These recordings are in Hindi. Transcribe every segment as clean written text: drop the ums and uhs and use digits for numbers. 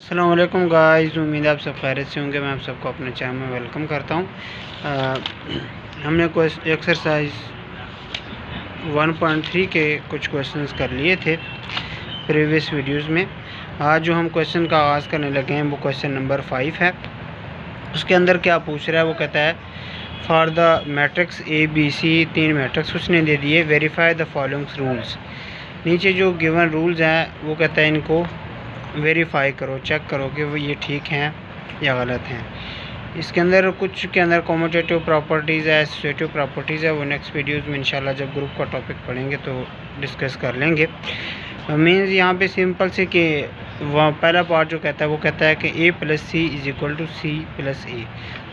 अस्सलाम वालेकुम गाइस, उम्मीद है आप सब खैरियत से होंगे। मैं आप सबको अपने चैनल में वेलकम करता हूँ। हमने एक्सरसाइज 1.3 के कुछ क्वेश्चंस कर लिए थे प्रीवियस वीडियोस में। आज जो हम क्वेश्चन का आगाज़ करने लगे हैं वो क्वेश्चन नंबर 5 है। उसके अंदर क्या पूछ रहा है, वो कहता है for the matrix A B C, 3 matrix उसने दे दिए, वेरीफाई द फॉलोइंग रूल्स। नीचे जो गिवन रूल्स हैं वो कहता है इनको वेरीफाई करो, चेक करो कि वो ये ठीक हैं या गलत हैं। इसके अंदर कुछ के अंदर कॉम्यूटेटिव प्रॉपर्टीज़ है, एसोसिएटिव प्रॉपर्टीज़ है। वो नेक्स्ट वीडियोस में इंशाल्लाह जब ग्रुप का टॉपिक पढ़ेंगे तो डिस्कस कर लेंगे। मीन्स यहाँ पे सिंपल से कि वह पहला पार्ट जो कहता है वो कहता है कि a plus c is equal to c plus a.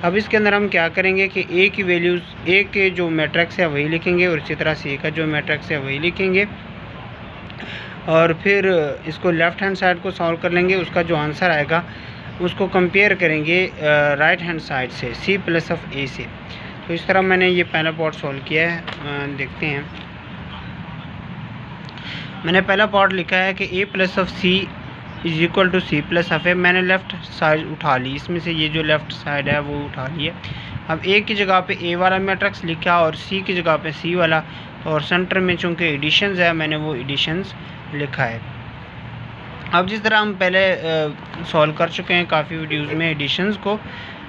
अब इसके अंदर हम क्या करेंगे कि a की वैल्यूज़, a के जो मैट्रिक्स है वही लिखेंगे और इसी तरह c का जो मैट्रिक्स है वही लिखेंगे और फिर इसको लेफ़्ट हैंड साइड को सॉल्व कर लेंगे। उसका जो आंसर आएगा उसको कंपेयर करेंगे राइट हैंड साइड से, c प्लस ऑफ a से। तो इस तरह मैंने ये पहला पार्ट सॉल्व किया है। देखते हैं, मैंने पहला पार्ट लिखा है कि a plus of c is equal to c plus of a. मैंने लेफ़्ट साइड उठा ली, इसमें से ये जो लेफ़्ट साइड है वो उठा ली है। अब a की जगह पे a वाला मैट्रिक्स लिखा और c की जगह पे c वाला, और सेंटर में चूँकि एडिशंस है मैंने वो एडिशंस लिखा है। अब जिस तरह हम पहले सॉल्व कर चुके हैं काफ़ी वीडियोस में एडिशंस को,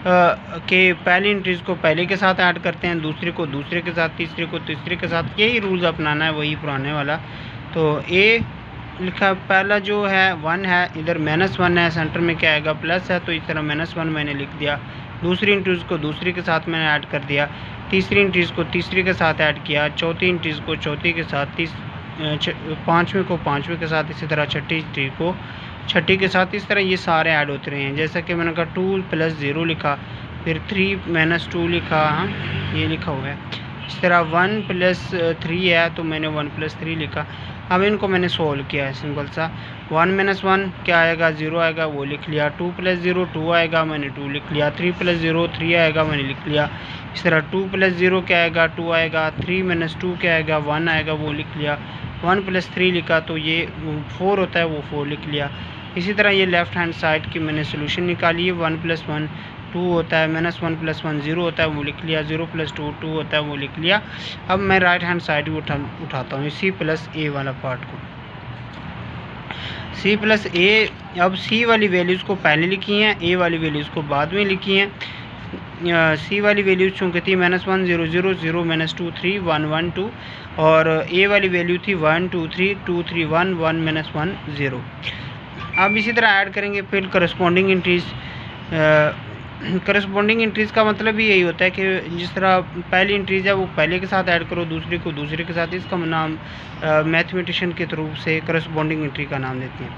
कि पहली एंट्रीज़ को पहले के साथ ऐड करते हैं, दूसरे को दूसरे के साथ, तीसरे को तीसरे के साथ, यही रूल्स अपनाना है, वही पुराने वाला। तो a लिखा, पहला जो है 1 है, इधर -1 है, सेंटर में क्या आएगा प्लस है, तो इस तरह -1 मैंने लिख दिया। दूसरी एंट्रीज़ को दूसरी के साथ मैंने ऐड कर दिया, तीसरी एंट्रीज़ को तीसरी के साथ ऐड किया, चौथी एंट्रीज़ को चौथी के साथ, पाँचवीं को पाँचवीं के साथ, इसी तरह छठी एंट्री को छठी के साथ। इस तरह ये सारे ऐड होते रहे हैं। जैसा कि मैंने कहा 2 + 0 लिखा, फिर 3 - 2 लिखा, हाँ ये लिखा हुआ है। इस तरह 1 + 3 है तो मैंने 1 + 3 लिखा। अब इनको मैंने सोल्व किया है सिंपल सा। 1 - 1 क्या आएगा, 0 आएगा, वो लिख लिया। 2 + 0 2 आएगा, मैंने 2 लिख लिया। 3 + 0 3 आएगा, मैंने लिख लिया। इस तरह 2 + 0 क्या आएगा, 2 आएगा। 3 - 2 क्या आएगा, 1 आएगा, वो लिख लिया। 1 + 3 लिखा तो ये 4 होता है, वो 4 लिख लिया। इसी तरह ये लेफ़्ट हैंड साइड की मैंने सोल्यूशन निकाली है। 1 + 1 2 होता है, -1 + 1 0 होता है, वो लिख लिया। 0 + 2 2 होता है, वो लिख लिया। अब मैं राइट हैंड साइड उठाता हूँ c प्लस a वाला पार्ट को। c प्लस a, अब c वाली वैल्यूज़ को पहले लिखी हैं, a वाली वैल्यूज़ को बाद में लिखी हैं। c वाली वैल्यूज़ चूँकि थी -1 0 0 0 -2 3 1 1 2, और a वाली वैल्यू थी 1 2 3 2 3 1 1 -1 0। अब इसी तरह ऐड करेंगे फिर करस्पॉन्डिंग एंट्रीज़। करस्पॉन्डिंग एंट्रीज़ का मतलब भी यही होता है कि जिस तरह पहली एंट्रीज़ है वो पहले के साथ ऐड करो, दूसरी को दूसरे के साथ। इसका नाम मैथमेटिशियन के थ्रू से करस्पॉन्डिंग एंट्री का नाम देते हैं।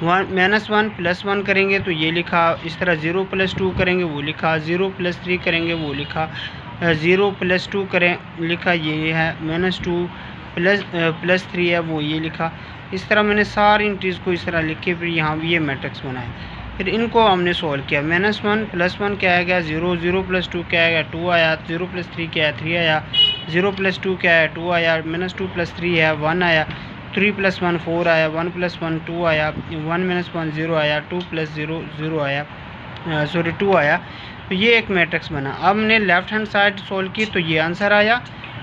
-1 + 1 करेंगे तो ये लिखा। इस तरह 0 + 2 करेंगे, वो लिखा। 0 + 3 करेंगे, वो लिखा। 0 + 2 करें, लिखा ये है। -2 + 3 है, वो ये लिखा। इस तरह मैंने सारी एंट्रीज़ को इस तरह लिख के फिर यहाँ ये मैट्रिक्स बनाया। फिर इनको हमने सॉल्व किया। -1 + 1 क्या आएगा, 0 0 + 2 क्या आएगा, 2 आया। 0 + 3 क्या है, 3 आया। 0 + 2 क्या है, 2 आया। -2 + 3 है, 1 आया। 3 + 1 4 आया। 1 + 1 2 आया। 1 - 1 0 आया। 2 + 0 0 आया, 2 आया। तो ये एक मैट्रिक्स बना। अब हमने लेफ़्ट हैंड साइड सॉल्व की तो ये आंसर आया,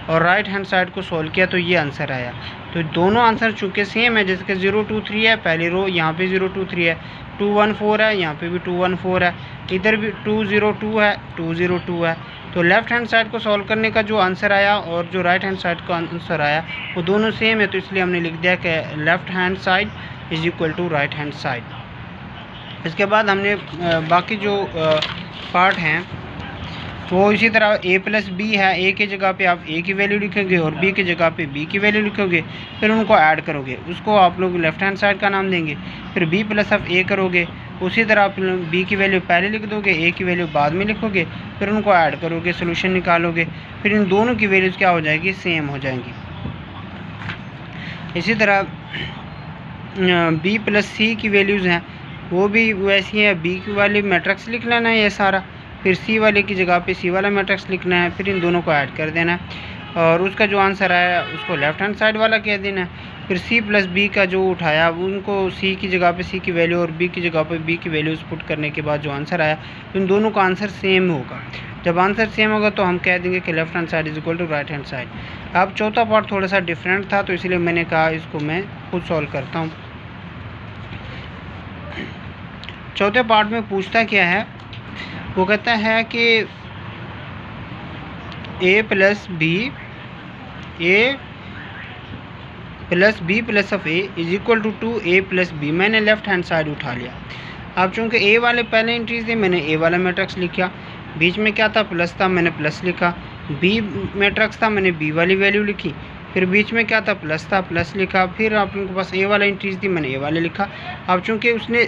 और राइट हैंड साइड को सॉल्व किया तो ये आंसर आया। तो दोनों आंसर चूँकि सेम है, जैसे कि 0 2 3 है, पहली रो यहाँ पे 0 2 3 है, 2 1 4 है, यहाँ पे भी 2 1 4 है, इधर भी 2 0 2 है, 2 0 2 है। तो लेफ़्ट हैंड साइड को सॉल्व करने का जो आंसर आया और जो राइट हैंड साइड का आंसर आया वो दोनों सेम है, तो इसलिए हमने लिख दिया कि left hand side is equal to right hand side. इसके बाद हमने बाकी जो पार्ट हैं वो इसी तरह a + b है। a की जगह पे आप a की वैल्यू लिखोगे और b की जगह पे b की वैल्यू लिखोगे, फिर उनको ऐड करोगे, उसको आप लोग लेफ़्ट हैंड साइड का नाम देंगे। फिर b + a करोगे, उसी तरह आप b की वैल्यू पहले लिख दोगे, a की वैल्यू बाद में लिखोगे, फिर उनको ऐड करोगे, सोल्यूशन निकालोगे, फिर इन दोनों की वैल्यूज़ क्या हो जाएगी, सेम हो जाएंगी। इसी तरह b + c की वैल्यूज़ हैं वो भी वैसी हैं। b की वाली मैट्रिक्स लिख लेना है ये सारा, फिर c वाले की जगह पे c वाला मैट्रिक्स लिखना है, फिर इन दोनों को ऐड कर देना है। और उसका जो आंसर आया उसको लेफ़्ट हैंड साइड वाला कह देना है। फिर सी प्लस बी का जो उठाया उनको सी की जगह पे सी की वैल्यू और बी की जगह पे बी की वैल्यूज़ पुट करने के बाद जो आंसर आया इन दोनों का आंसर सेम होगा। जब आंसर सेम होगा तो हम कह देंगे कि left hand side is equal to right hand side. अब चौथा पार्ट थोड़ा सा डिफरेंट था तो इसलिए मैंने कहा इसको मैं खुद सॉल्व करता हूँ। चौथे पार्ट में पूछता क्या है, वो कहता है कि a plus b plus of a is equal to 2a plus b. मैंने लेफ़्ट हैंड साइड उठा लिया। अब चूँकि ए वाले पहले एंट्रीज थे मैंने ए वाला मैट्रिक्स लिखा, बीच में क्या था प्लस था मैंने प्लस लिखा, बी मैट्रिक्स था मैंने बी वाली वैल्यू लिखी, फिर बीच में क्या था प्लस था प्लस लिखा, फिर आप उनके पास ए वाला एंट्रीज थी मैंने ए वाले लिखा। अब चूँकि उसने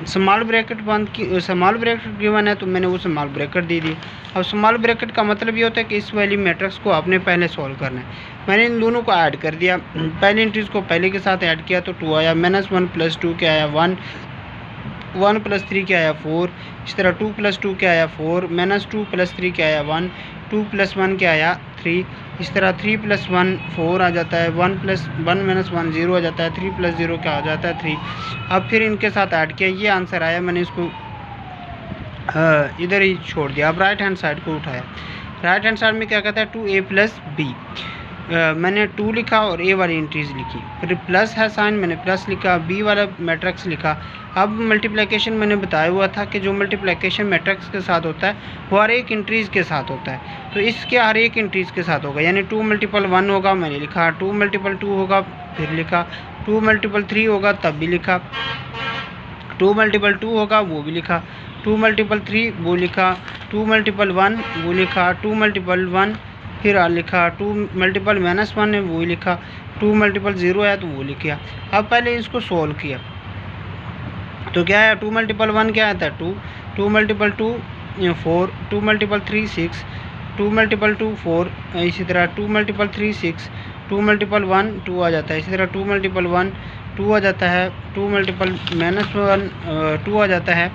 स्मॉल ब्रैकेट बंद की, स्मॉल ब्रैकेट गिवन है तो मैंने वो स्मॉल ब्रैकेट दे दी। अब स्मॉल ब्रैकेट का मतलब ये होता है कि इस वाली मैट्रिक्स को आपने पहले सॉल्व करना है। मैंने इन दोनों को ऐड कर दिया, पहली एंट्रीज को पहले के साथ ऐड किया तो 2 आया, -1 + 2 क्या आया 1, 1 + 3 क्या आया 4, इस तरह 2 + 2 क्या आया 4, -2 + 3 क्या आया 1, 2 + 1 क्या आया 3, इस तरह 3 + 1 4 आ जाता है, 1 + 1 - 1 0 आ जाता है, 3 + 0 क्या आ जाता है 3। अब फिर इनके साथ ऐड किया, ये आंसर आया, मैंने इसको इधर ही छोड़ दिया। अब राइट हैंड साइड को उठाया, राइट हैंड साइड में क्या कहता है 2a + b, मैंने 2 लिखा और a वाली एंट्रीज लिखी, फिर प्लस है साइन मैंने प्लस लिखा, b वाला मैट्रिक्स लिखा। अब मल्टीप्लिकेशन मैंने बताया हुआ था कि जो मल्टीप्लिकेशन मैट्रिक्स के साथ होता है वो हर एक एंट्रीज के साथ होता है, तो इसके हर एक एंट्रीज के साथ होगा। यानी 2 × 1 होगा मैंने लिखा, 2 × 2 होगा फिर लिखा, 2 × 3 होगा तब भी लिखा, 2 × 2 होगा वो भी लिखा, 2 × 3 वो लिखा, 2 × 1 वो लिखा, 2 × 1 फिर लिखा, 2 × -1 है वो लिखा, 2 × 0 है तो वो लिखा। अब पहले इसको सोल्व किया तो क्या है 2 × 1 क्या आता है 2, 2 × 2 4, 2 × 3 6, 2 × 2 4, इसी तरह 2 × 3 6, 2 × 1 2 आ जाता है, इसी तरह 2 × 1 2 आ जाता है, 2 × -1 2 आ जाता है,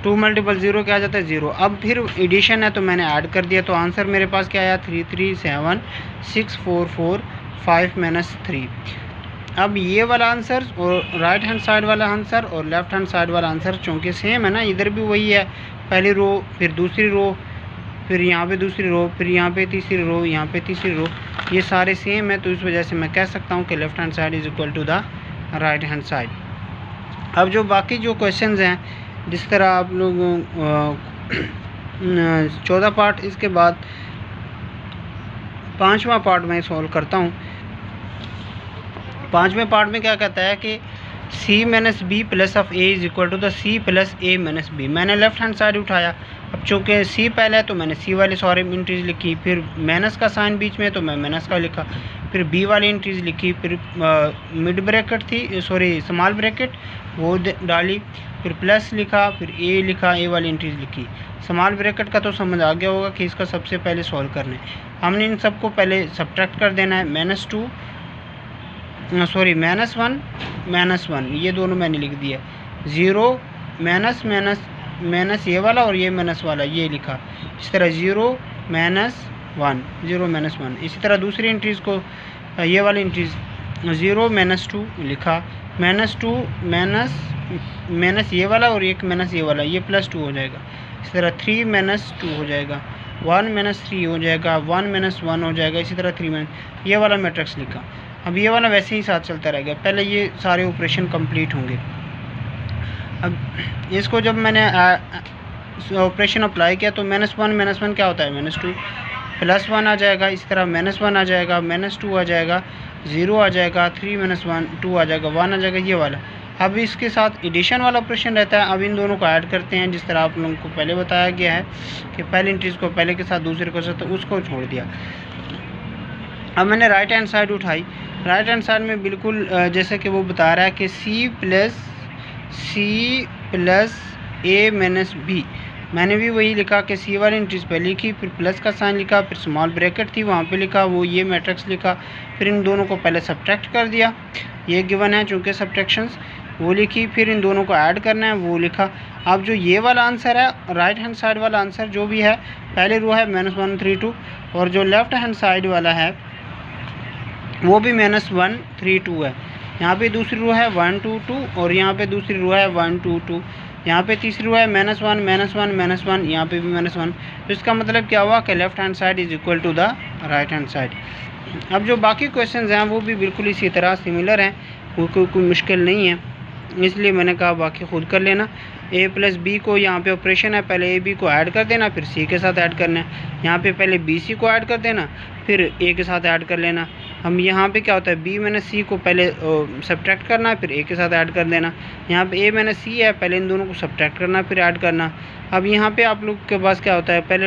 2 × 0 क्या आ जाता है 0। अब फिर एडिशन है तो मैंने ऐड कर दिया, तो आंसर मेरे पास क्या आया 3 3 7 6 4 4 5 -3। अब ये वाला आंसर और राइट हैंड साइड वाला आंसर और लेफ़्ट हैंड साइड वाला आंसर चूँकि सेम है ना, इधर भी वही है, पहली रो फिर दूसरी रो फिर यहाँ पे दूसरी रो फिर यहाँ पे तीसरी रो यहाँ पे तीसरी रो, ये सारे सेम है, तो इस वजह से मैं कह सकता हूँ कि left hand side is equal to the right hand side. अब जो बाकी जो क्वेश्चंस हैं, जिस तरह आप लोगों 14 पार्ट, इसके बाद 5वां पार्ट मैं सॉल्व करता हूँ। 5वें पार्ट में क्या कहता है कि c - b plus of a is equal to the c plus a - b। मैंने लेफ़्ट हैंड साइड उठाया, अब चूँकि c पहले है तो मैंने c वाली सारी एंट्रीज लिखी, फिर माइनस का साइन बीच में तो मैं माइनस का लिखा, फिर b वाली एंट्रीज लिखी, फिर मिड ब्रैकेट थी सॉरी स्मॉल ब्रैकेट वो डाली, फिर प्लस लिखा, फिर a लिखा, a वाली एंट्रीज लिखी। स्मॉल ब्रैकेट का तो समझ आ गया होगा कि इसका सबसे पहले सॉल्व करना है, हमने इन सबको पहले सब्ट्रैक्ट कर देना है, -1 ये दोनों मैंने लिख दिया, 0 माइनस ये वाला और ये माइनस वाला ये लिखा, इस तरह 0 - 1। इसी तरह दूसरी एंट्रीज़ को ये वाली एंट्रीज 0 -2 लिखा, -2 माइनस ये वाला और एक माइनस ये वाला, ये +2 हो जाएगा, इस तरह 3 - 2 हो जाएगा, 1 - 3 हो जाएगा, 1 - 1 हो जाएगा, इसी तरह 3 ये वाला मैट्रिक्स लिखा। अब ये वाला वैसे ही साथ चलता रहेगा, पहले ये सारे ऑपरेशन कंप्लीट होंगे। अब इसको जब मैंने ऑपरेशन अप्लाई किया तो -1 क्या होता है -2, +1 आ जाएगा, इस तरह -1 आ जाएगा, -2 आ जाएगा, 0 आ जाएगा, 3 - 1 2 आ जाएगा, 1 आ जाएगा, ये वाला। अब इसके साथ एडिशन वाला ऑपरेशन रहता है। अब इन दोनों को ऐड करते हैं, जिस तरह आप लोगों को पहले बताया गया है कि पहली एंट्रीज को पहले के साथ दूसरे को साथ, तो उसको छोड़ दिया। अब मैंने राइट हैंड साइड उठाई, राइट हैंड साइड में बिल्कुल जैसे कि वो बता रहा है कि c plus a minus b, मैंने भी वही लिखा कि c वाली एंट्रीज पे लिखी, फिर प्लस का साइन लिखा, फिर स्मॉल ब्रैकेट थी वहाँ पे लिखा, वो ये मैट्रिक्स लिखा, फिर इन दोनों को पहले सब्ट्रैक्ट कर दिया, ये गिवन है चूँकि सब्ट्रैक्शंस। वो लिखी, फिर इन दोनों को ऐड करना है वो लिखा। अब जो ये वाला आंसर है राइट हैंड साइड वाला आंसर जो भी है, पहले रो है -132 और जो लेफ़्ट हैंड साइड वाला है वो भी -132 है। यहाँ पे दूसरी रो है 122 और यहाँ पे दूसरी रो है 122, यहाँ पे तीसरी रो है -1 -1 -1, यहाँ पे भी -1। तो इसका मतलब क्या हुआ कि left hand side is equal to the right hand side. अब जो बाकी क्वेश्चंस हैं वो भी बिल्कुल इसी तरह सिमिलर हैं, कोई मुश्किल नहीं है, इसलिए मैंने कहा बाकी खुद कर लेना। a प्लस बी को यहाँ पे ऑपरेशन है, पहले ए बी को ऐड कर देना फिर सी के साथ ऐड करना है। यहाँ पे पहले बी सी को ऐड कर देना फिर ए के साथ ऐड कर लेना। हम यहाँ पे क्या होता है बी माइनस सी को पहले सब्ट्रैक्ट करना फिर ए के साथ ऐड कर देना। यहाँ पे ए माइनस सी है, पहले इन दोनों को सब्ट्रैक्ट करना फिर ऐड करना। अब यहाँ पे आप लोग के पास क्या होता है, पहले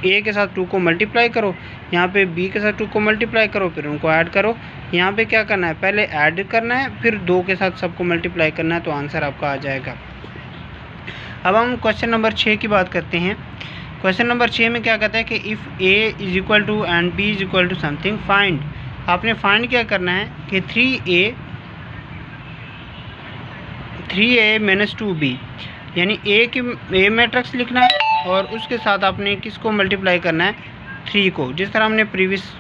ए के साथ 2 को मल्टीप्लाई करो, यहाँ पे बी के साथ 2 को मल्टीप्लाई करो फिर उनको ऐड करो। यहाँ पे क्या करना है, पहले ऐड करना है फिर 2 के साथ सबको मल्टीप्लाई करना है, तो आंसर आपका आ जाएगा। अब हम क्वेश्चन नंबर 6 की बात करते हैं। क्वेश्चन नंबर 6 में क्या कहता है कि if a is equal to and b is equal to something find. आपने फाइंड क्या करना है कि 3a माइनस 2b, यानी a मैट्रिक्स लिखना है और उसके साथ आपने किसको मल्टीप्लाई करना है, 3 को। जिस तरह हमने प्रीवियस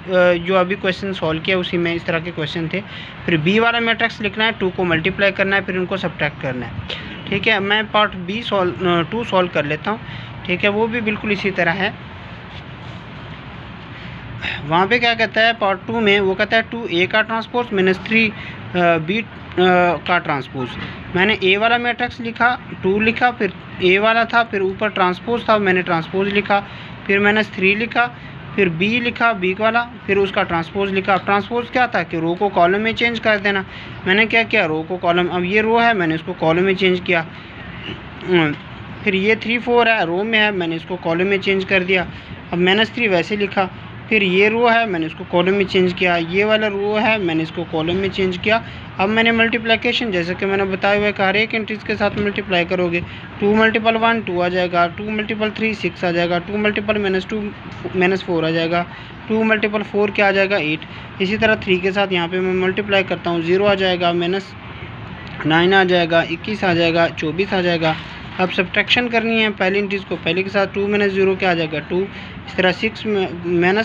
जो अभी क्वेश्चन सॉल्व किया उसी में इस तरह के क्वेश्चन थे। फिर b वाला मैट्रिक्स लिखना है, 2 को मल्टीप्लाई करना है फिर उनको सब्ट्रैक्ट करना है। ठीक है, मैं पार्ट 2 सॉल्व कर लेता हूँ। ठीक है, वो भी बिल्कुल इसी तरह है। वहाँ पे क्या कहता है पार्ट 2 में, वो कहता है 2a का ट्रांसपोज माइनस 3b का ट्रांसपोज। मैंने a वाला मैट्रिक्स लिखा, 2 लिखा, फिर a वाला था, फिर ऊपर ट्रांसपोज था, मैंने ट्रांसपोज लिखा, फिर -3 लिखा, फिर b लिखा b वाला, फिर उसका ट्रांसपोज लिखा। ट्रांसपोज क्या था कि रो को कॉलम में चेंज कर देना। मैंने क्या किया, रो को कॉलम, अब ये रो है मैंने इसको कॉलम में चेंज किया। फिर ये 3 4 है रो में है, मैंने इसको कॉलम में चेंज कर दिया। अब -3 वैसे लिखा। फिर ये रो है मैंने इसको कॉलम में चेंज किया, ये वाला रो है मैंने इसको कॉलम में चेंज किया। अब मैंने मल्टीप्लिकेशन जैसे कि मैंने बताया हुआ है कि हर एक एंट्रीज के साथ मल्टीप्लाई करोगे। 2 × 1 2 आ जाएगा, 2 × 3 6 आ जाएगा, 2 × -2 -4 आ जाएगा, 2 × 4 क्या आ जाएगा 8। इसी तरह 3 के साथ यहाँ पे मैं मल्टीप्लाई करता हूँ, 0 आ जाएगा, -9 आ जाएगा, 21 आ जाएगा, 24 आ जाएगा। अब सब्ट्रैक्शन करनी है पहली इंट्रीज को, पहले के साथ 2 - 0 क्या आ जाएगा 2। इस तरह 6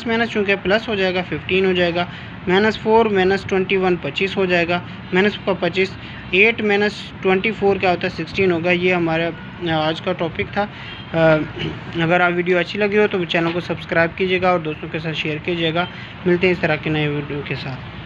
माइनस चूँकि प्लस हो जाएगा 15 हो जाएगा, -4 -21 25 हो जाएगा, -25 8 -24 क्या होता है 16 होगा। ये हमारा आज का टॉपिक था। अगर आप वीडियो अच्छी लगी हो तो चैनल को सब्सक्राइब कीजिएगा और दोस्तों के साथ शेयर कीजिएगा। मिलते हैं इस तरह के नए वीडियो के साथ।